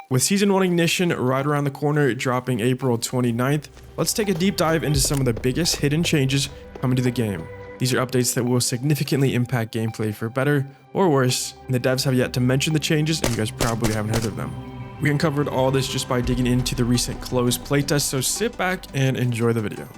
With Season 1 Ignition right around the corner, dropping April 29th, let's take a deep dive into some of the biggest hidden changes coming to the game. These are updates that will significantly impact gameplay for better or worse, and the devs have yet to mention the changes, and you guys probably haven't heard of them. We uncovered all this just by digging into the recent closed playtest, so sit back and enjoy the video.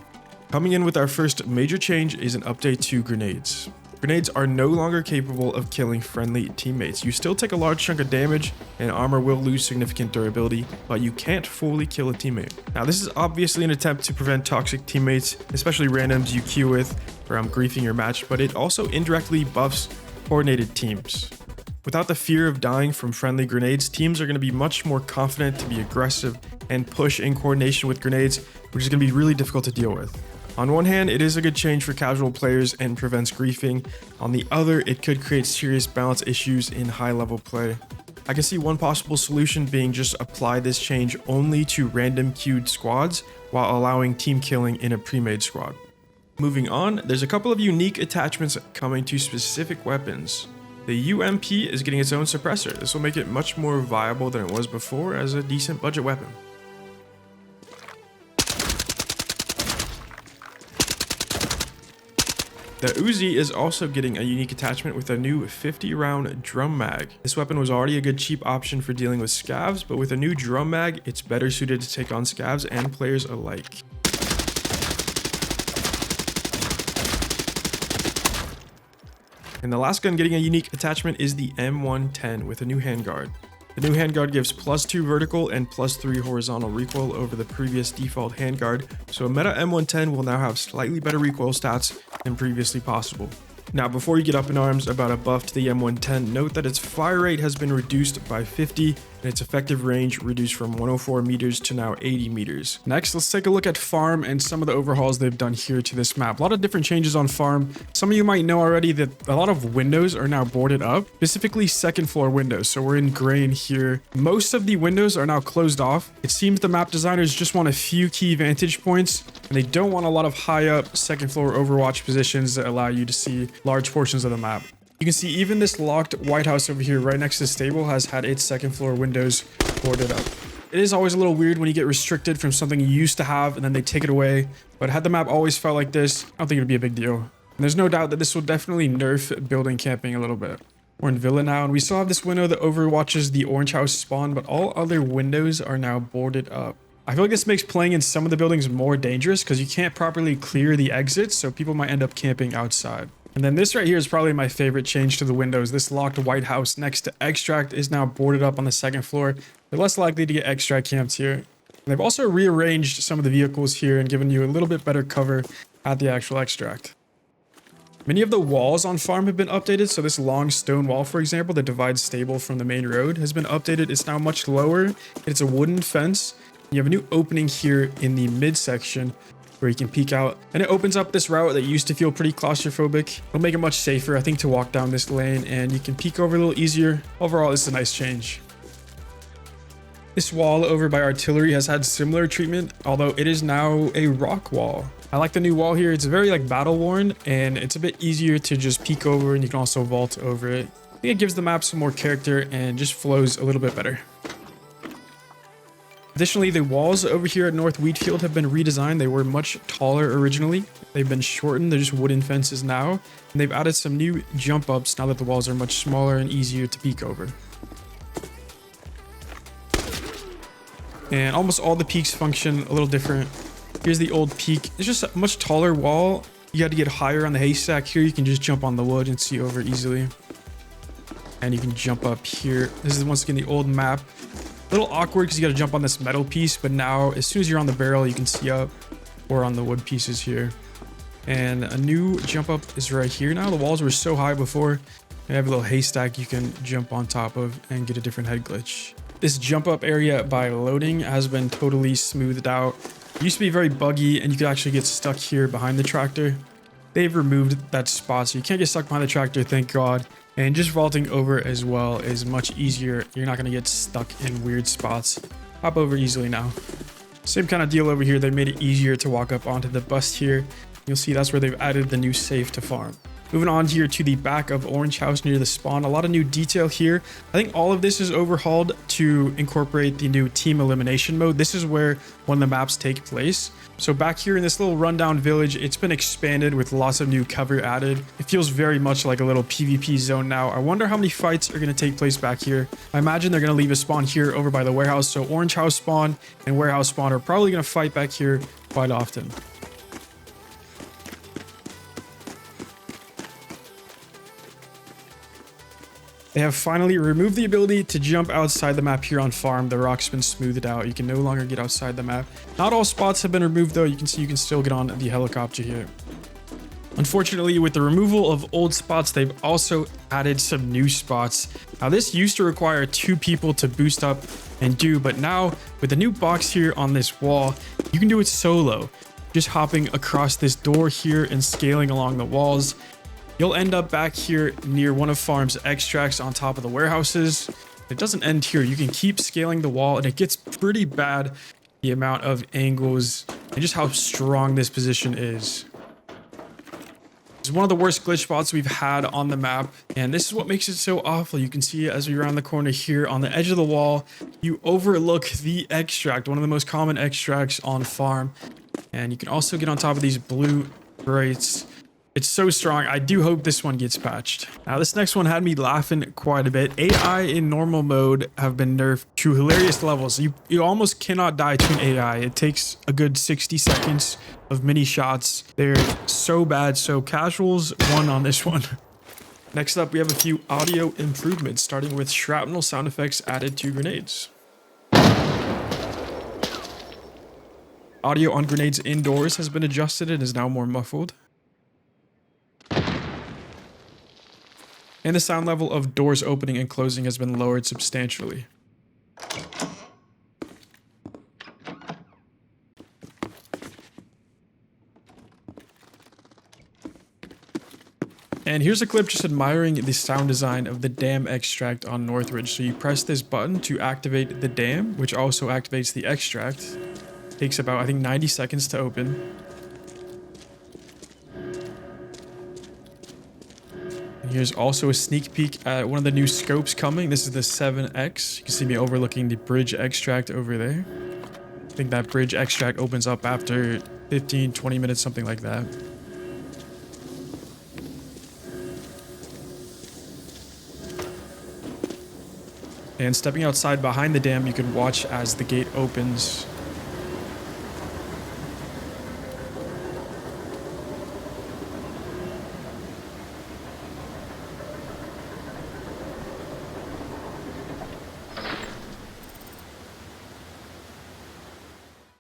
Coming in with our first major change is an update to grenades. Grenades are no longer capable of killing friendly teammates. You still take a large chunk of damage, and armor will lose significant durability, but you can't fully kill a teammate. Now, this is obviously an attempt to prevent toxic teammates, especially randoms you queue with, or griefing your match, but it also indirectly buffs coordinated teams. Without the fear of dying from friendly grenades, teams are going to be much more confident to be aggressive and push in coordination with grenades, which is going to be really difficult to deal with. On one hand, it is a good change for casual players and prevents griefing. On the other, it could create serious balance issues in high-level play. I can see one possible solution being just apply this change only to random queued squads while allowing team killing in a pre-made squad. Moving on, there's a couple of unique attachments coming to specific weapons. The UMP is getting its own suppressor. This will make it much more viable than it was before as a decent budget weapon. The Uzi is also getting a unique attachment with a new 50-round drum mag. This weapon was already a good cheap option for dealing with scavs, but with a new drum mag, it's better suited to take on scavs and players alike. And the last gun getting a unique attachment is the M110 with a new handguard. The new handguard gives +2 vertical and +3 horizontal recoil over the previous default handguard, so a meta M110 will now have slightly better recoil stats than previously possible. Now, before you get up in arms about a buff to the M110, note that its fire rate has been reduced by 50 and its effective range reduced from 104 meters to now 80 meters. Next, let's take a look at farm and some of the overhauls they've done here to this map. A lot of different changes on farm. Some of you might know already that a lot of windows are now boarded up, specifically second floor windows. So we're in gray in here. Most of the windows are now closed off. It seems the map designers just want a few key vantage points, and they don't want a lot of high up second floor overwatch positions that allow you to see large portions of the map. You can see even this locked White House over here right next to the stable has had its second floor windows boarded up. It is always a little weird when you get restricted from something you used to have and then they take it away, but had the map always felt like this, I don't think it would be a big deal. And there's no doubt that this will definitely nerf building camping a little bit. We're in Villa now, and we still have this window that overwatches the Orange House spawn, but all other windows are now boarded up. I feel like this makes playing in some of the buildings more dangerous because you can't properly clear the exits, so people might end up camping outside. And then this right here is probably my favorite change to the windows. This locked White House next to Extract is now boarded up on the second floor. They're less likely to get Extract camped here. And they've also rearranged some of the vehicles here and given you a little bit better cover at the actual Extract. Many of the walls on farm have been updated. So this long stone wall, for example, that divides stable from the main road has been updated. It's now much lower. It's a wooden fence. You have a new opening here in the midsection where you can peek out, and it opens up this route that used to feel pretty claustrophobic. It'll make it much safer, I think, to walk down this lane, and you can peek over a little easier. Overall, it's a nice change. This wall over by artillery has had similar treatment, although it is now a rock wall. I like the new wall here. It's very battle worn, and it's a bit easier to just peek over, and you can also vault over it. I think it gives the map some more character and just flows a little bit better. Additionally, the walls over here at North Wheatfield have been redesigned. They were much taller originally. They've been shortened. They're just wooden fences now. And they've added some new jump ups now that the walls are much smaller and easier to peek over. And almost all the peaks function a little different. Here's the old peak. It's just a much taller wall. You had to get higher on the haystack. Here you can just jump on the wood and see over easily. And you can jump up here. This is once again the old map. A little awkward because you got to jump on this metal piece, but now as soon as you're on the barrel, you can see up, or on the wood pieces here. And a new jump up is right here now. The walls were so high before. They have a little haystack you can jump on top of and get a different head glitch. This jump up area by loading has been totally smoothed out. It used to be very buggy and you could actually get stuck here behind the tractor. They've removed that spot, so you can't get stuck behind the tractor, thank God. And just vaulting over as well is much easier. You're not going to get stuck in weird spots. Hop over easily now. Same kind of deal over here. They made it easier to walk up onto the bust here. You'll see that's where they've added the new safe to farm. Moving on here to the back of Orange House near the spawn, a lot of new detail here. I think all of this is overhauled to incorporate the new team elimination mode. This is where one of the maps take place. So back here in this little rundown village, it's been expanded with lots of new cover added. It feels very much like a little PvP zone now. I wonder how many fights are going to take place back here. I imagine they're going to leave a spawn here over by the warehouse. So Orange House spawn and warehouse spawn are probably going to fight back here quite often. They have finally removed the ability to jump outside the map here on farm. The rock's been smoothed out. You can no longer get outside the map. Not all spots have been removed though. You can see you can still get on the helicopter here. Unfortunately, with the removal of old spots, they've also added some new spots. Now this used to require 2 people to boost up and do, but now with the new box here on this wall, you can do it solo. Just hopping across this door here and scaling along the walls. You'll end up back here near one of farm's extracts on top of the warehouses. It doesn't end here. You can keep scaling the wall and it gets pretty bad, the amount of angles and just how strong this position is. It's one of the worst glitch spots we've had on the map, and this is what makes it so awful. You can see as we round the corner here on the edge of the wall, you overlook the extract, one of the most common extracts on farm. And you can also get on top of these blue crates. It's so strong. I do hope this one gets patched. Now, this next one had me laughing quite a bit. AI in normal mode have been nerfed to hilarious levels. You almost cannot die to an AI. It takes a good 60 seconds of mini shots. They're so bad. So casuals won on this one. Next up, we have a few audio improvements, starting with shrapnel sound effects added to grenades. Audio on grenades indoors has been adjusted and is now more muffled. And the sound level of doors opening and closing has been lowered substantially. And here's a clip just admiring the sound design of the dam extract on Northridge. So you press this button to activate the dam, which also activates the extract. Takes about, I think, 90 seconds to open. Here's also a sneak peek at one of the new scopes coming. This is the 7X. You can see me overlooking the bridge extract over there. I think that bridge extract opens up after 15, 20 minutes, something like that. And stepping outside behind the dam, you can watch as the gate opens.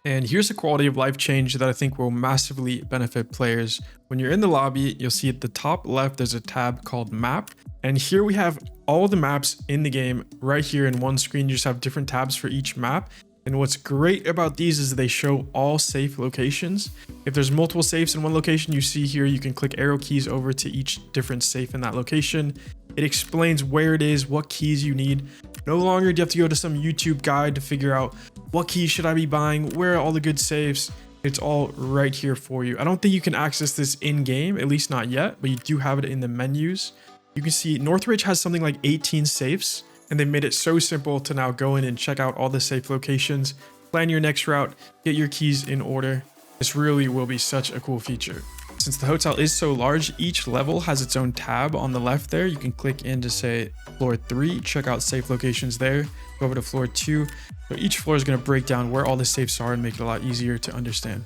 And here's a quality of life change that I think will massively benefit players. When you're in the lobby, you'll see at the top left, there's a tab called Map. And here we have all the maps in the game right here in one screen. You just have different tabs for each map. And what's great about these is they show all safe locations. If there's multiple safes in one location, you see here, you can click arrow keys over to each different safe in that location. It explains where it is, what keys you need. No longer do you have to go to some YouTube guide to figure out what keys should I be buying, where are all the good safes. It's all right here for you. I don't think you can access this in game, at least not yet, but you do have it in the menus. You can see Northridge has something like 18 safes, and they made it so simple to now go in and check out all the safe locations, plan your next route, get your keys in order. This really will be such a cool feature. Since the hotel is so large, each level has its own tab on the left there. You can click into, say, floor 3, check out safe locations there, go over to floor 2. So each floor is going to break down where all the safes are and make it a lot easier to understand.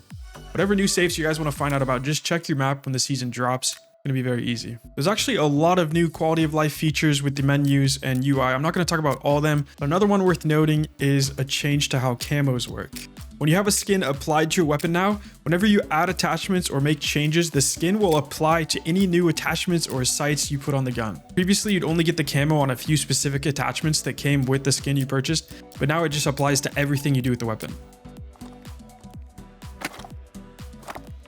Whatever new safes you guys want to find out about, just check your map when the season drops. It's going to be very easy. There's actually a lot of new quality of life features with the menus and UI. I'm not going to talk about all of them, but another one worth noting is a change to how camos work. When you have a skin applied to your weapon now, whenever you add attachments or make changes, the skin will apply to any new attachments or sights you put on the gun. Previously, you'd only get the camo on a few specific attachments that came with the skin you purchased, but now it just applies to everything you do with the weapon.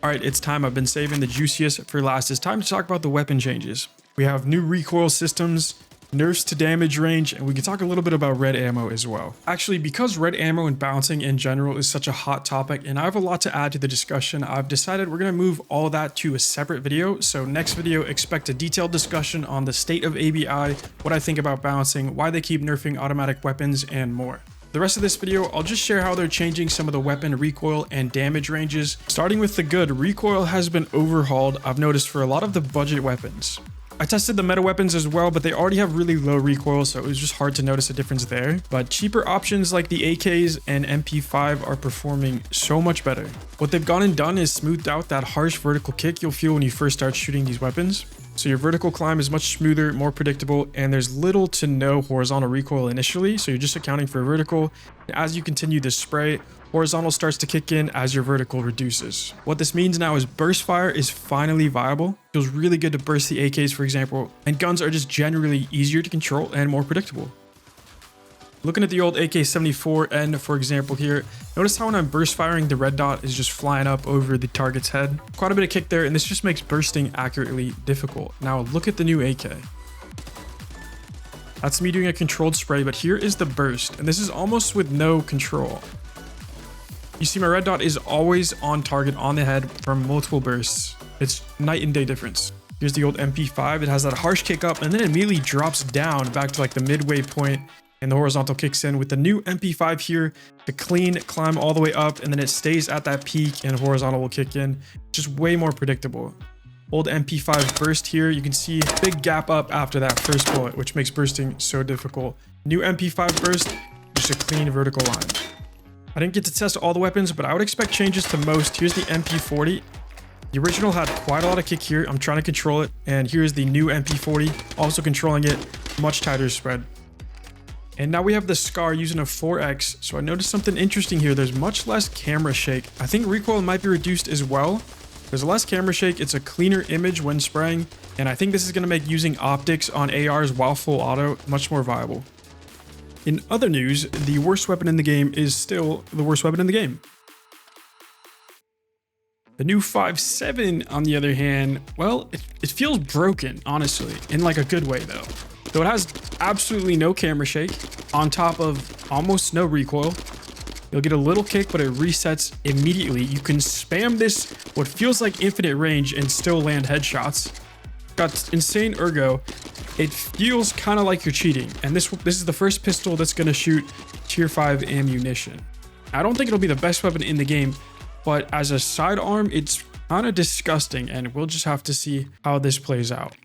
All right, it's time. I've been saving the juiciest for last. It's time to talk about the weapon changes. We have new recoil systems, nerfs to damage range, and we can talk a little bit about red ammo as well. Actually, because red ammo and balancing in general is such a hot topic and I have a lot to add to the discussion, I've decided we're going to move all that to a separate video. So next video, expect a detailed discussion on the state of ABI, what I think about balancing, why they keep nerfing automatic weapons, and more. The rest of this video, I'll just share how they're changing some of the weapon recoil and damage ranges. Starting with the good, recoil has been overhauled, I've noticed, for a lot of the budget weapons. I tested the meta weapons as well, but they already have really low recoil, so it was just hard to notice a difference there. But cheaper options like the AKs and MP5 are performing so much better. What they've gone and done is smoothed out that harsh vertical kick you'll feel when you first start shooting these weapons. So your vertical climb is much smoother, more predictable, and there's little to no horizontal recoil initially, so you're just accounting for vertical. As you continue to spray, horizontal starts to kick in as your vertical reduces. What this means now is burst fire is finally viable. It feels really good to burst the AKs, for example, and guns are just generally easier to control and more predictable. Looking at the old AK-74N, for example here, notice how when I'm burst firing, the red dot is just flying up over the target's head. Quite a bit of kick there, and this just makes bursting accurately difficult. Now look at the new AK. That's me doing a controlled spray, but here is the burst, and this is almost with no control. You see my red dot is always on target on the head from multiple bursts. It's night and day difference. Here's the old MP5. It has that harsh kick up and then it immediately drops down back to like the midway point and the horizontal kicks in. With the new MP5 here, the clean climb all the way up and then it stays at that peak and horizontal will kick in. Just way more predictable. Old MP5 burst here, you can see big gap up after that first bullet, which makes bursting so difficult. New MP5 burst, just a clean vertical line. I didn't get to test all the weapons, but I would expect changes to most. Here's the MP40. The original had quite a lot of kick here. I'm trying to control it. And here's the new MP40, also controlling it, much tighter spread. And now we have the SCAR using a 4X. So I noticed something interesting here. There's much less camera shake. I think recoil might be reduced as well. There's less camera shake. It's a cleaner image when spraying. And I think this is going to make using optics on ARs while full auto much more viable. In other news, the worst weapon in the game is still the worst weapon in the game. The new 5.7, on the other hand, well, it feels broken, honestly, in like a good way though. So it has absolutely no camera shake on top of almost no recoil. You'll get a little kick, but it resets immediately. You can spam this, what feels like infinite range, and still land headshots. Got insane ergo. It feels kind of like you're cheating, and this is the first pistol that's going to shoot tier 5 ammunition. I don't think it'll be the best weapon in the game, but as a sidearm, it's kind of disgusting, and we'll just have to see how this plays out.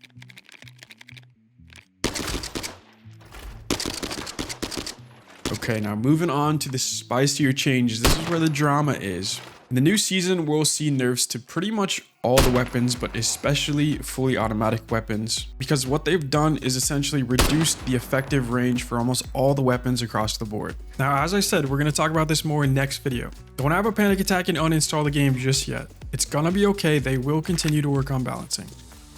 Okay, now moving on to the spicier changes. This is where the drama is. In the new season, we'll see nerfs to pretty much all the weapons, but especially fully automatic weapons, because what they've done is essentially reduced the effective range for almost all the weapons across the board. Now, as I said, we're going to talk about this more in next video. Don't have a panic attack and uninstall the game just yet. It's gonna be okay. They will continue to work on balancing.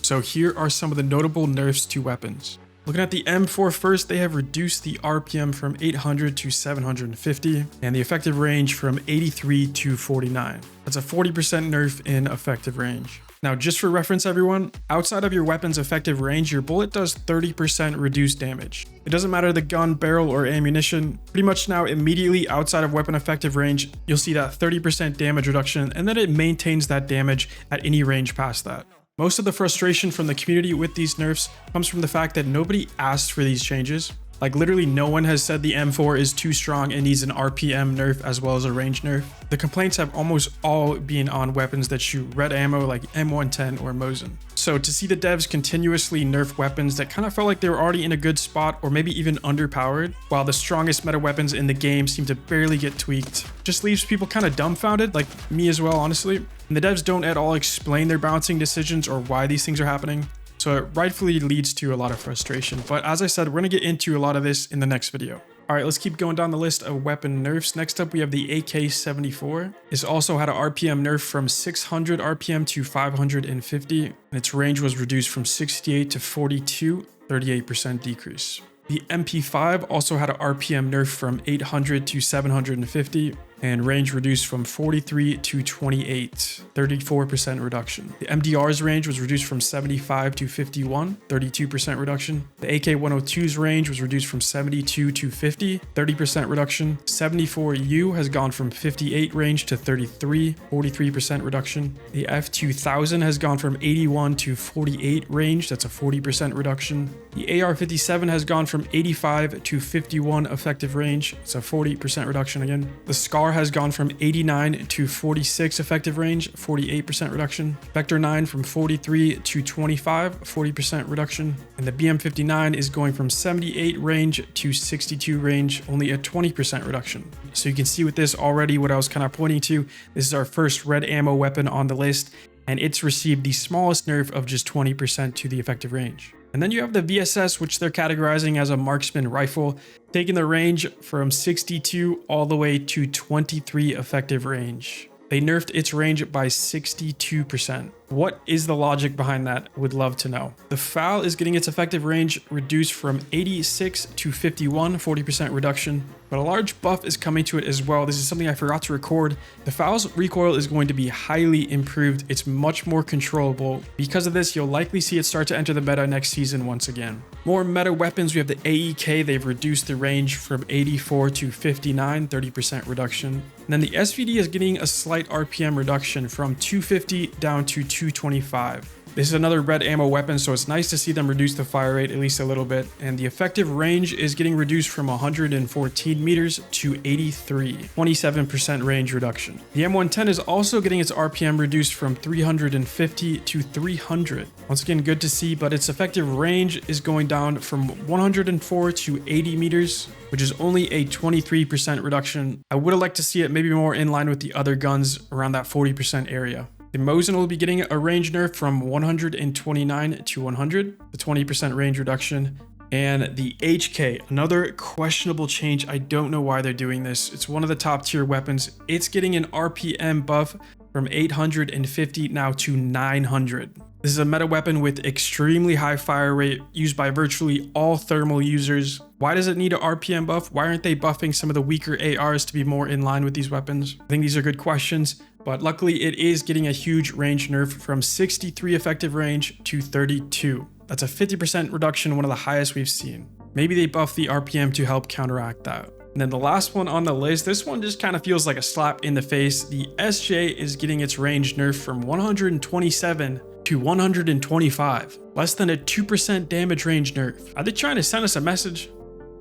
So here are some of the notable nerfs to weapons. Looking at the M4 first, they have reduced the RPM from 800 to 750 and the effective range from 83 to 49. That's a 40% nerf in effective range. Now, just for reference, everyone, outside of your weapon's effective range, your bullet does 30% reduced damage. It doesn't matter the gun, barrel, or ammunition. Pretty much now, immediately outside of weapon effective range, you'll see that 30% damage reduction, and then it maintains that damage at any range past that. Most of the frustration from the community with these nerfs comes from the fact that nobody asked for these changes. Like literally no one has said the M4 is too strong and needs an RPM nerf as well as a range nerf. The complaints have almost all been on weapons that shoot red ammo like M110 or Mosin. So to see the devs continuously nerf weapons that kind of felt like they were already in a good spot or maybe even underpowered, while the strongest meta weapons in the game seem to barely get tweaked, just leaves people kind of dumbfounded, like me as well, honestly. And the devs don't at all explain their balancing decisions or why these things are happening. So it rightfully leads to a lot of frustration. But as I said, we're going to get into a lot of this in the next video. All right, let's keep going down the list of weapon nerfs. Next up, we have the AK-74. This also had an RPM nerf from 600 RPM to 550, and its range was reduced from 68 to 42, 38% decrease. The MP5 also had an RPM nerf from 800 to 750, and range reduced from 43 to 28, 34% reduction. The MDR's range was reduced from 75 to 51, 32% reduction. The AK-102's range was reduced from 72 to 50, 30% reduction. 74U has gone from 58 range to 33, 43% reduction. The F2000 has gone from 81 to 48 range, that's a 40% reduction. The AR-57 has gone from 85 to 51 effective range, it's a 40% reduction again. The SCAR has gone from 89 to 46 effective range, 48% reduction. Vector 9 from 43 to 25, 40% reduction. And the BM59 is going from 78 range to 62 range, only a 20% reduction. So you can see with this already what I was kind of pointing to. This is our first red ammo weapon on the list, and it's received the smallest nerf of just 20% to the effective range. And then you have the VSS, which they're categorizing as a marksman rifle, taking the range from 62 all the way to 23 effective range. They nerfed its range by 62%. What is the logic behind that? Would love to know. The FAL is getting its effective range reduced from 86 to 51, 40% reduction. But a large buff is coming to it as well. This is something I forgot to record. The FAL's recoil is going to be highly improved. It's much more controllable. Because of this, you'll likely see it start to enter the meta next season once again. More meta weapons, we have the AEK. They've reduced the range from 84 to 59, 30% reduction. And then the SVD is getting a slight RPM reduction from 250 down to 225. This is another red ammo weapon, so it's nice to see them reduce the fire rate at least a little bit. And the effective range is getting reduced from 114 meters to 83, 27% range reduction. The M110 is also getting its RPM reduced from 350 to 300. Once again, good to see, but its effective range is going down from 104 to 80 meters, which is only a 23% reduction. I would have liked to see it maybe more in line with the other guns around that 40% area. The Mosin will be getting a range nerf from 129 to 100, the 20% range reduction. And the HK, another questionable change. I don't know why they're doing this. It's one of the top tier weapons. It's getting an RPM buff from 850 now to 900. This is a meta weapon with extremely high fire rate used by virtually all thermal users. Why does it need an RPM buff? Why aren't they buffing some of the weaker ARs to be more in line with these weapons? I think these are good questions, but luckily it is getting a huge range nerf from 63 effective range to 32. That's a 50% reduction, one of the highest we've seen. Maybe they buff the RPM to help counteract that. And then the last one on the list, this one just kind of feels like a slap in the face. The SJ is getting its range nerf from 127 to 125. Less than a 2% damage range nerf. Are they trying to send us a message?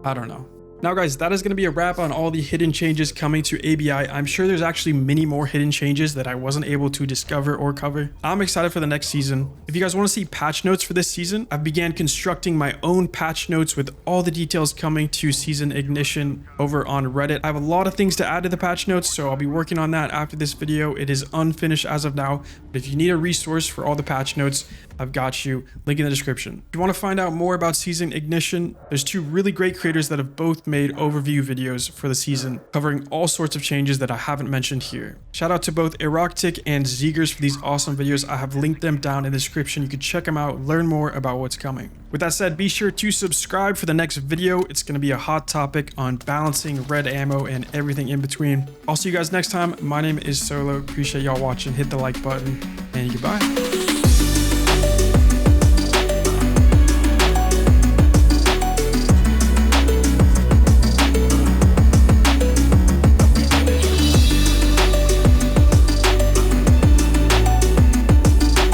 I don't know. Now guys, that is going to be a wrap on all the hidden changes coming to ABI. I'm sure there's actually many more hidden changes that I wasn't able to discover or cover. I'm excited for the next season. If you guys want to see patch notes for this season, I began constructing my own patch notes with all the details coming to season ignition over on Reddit. I have a lot of things to add to the patch notes, so I'll be working on that after this video. It is unfinished as of now, but if you need a resource for all the patch notes, I've got you. Link in the description. If you want to find out more about season ignition, there's two really great creators that have both made overview videos for the season covering all sorts of changes that I haven't mentioned here. Shout out to both Eroctic and Zegers for these awesome videos. I have linked them down in the description. You can check them out, learn more about what's coming. With that said, be sure to subscribe for the next video. It's going to be a hot topic on balancing red ammo and everything in between. I'll see you guys next time. My name is Solo. Appreciate y'all watching. Hit the like button and goodbye.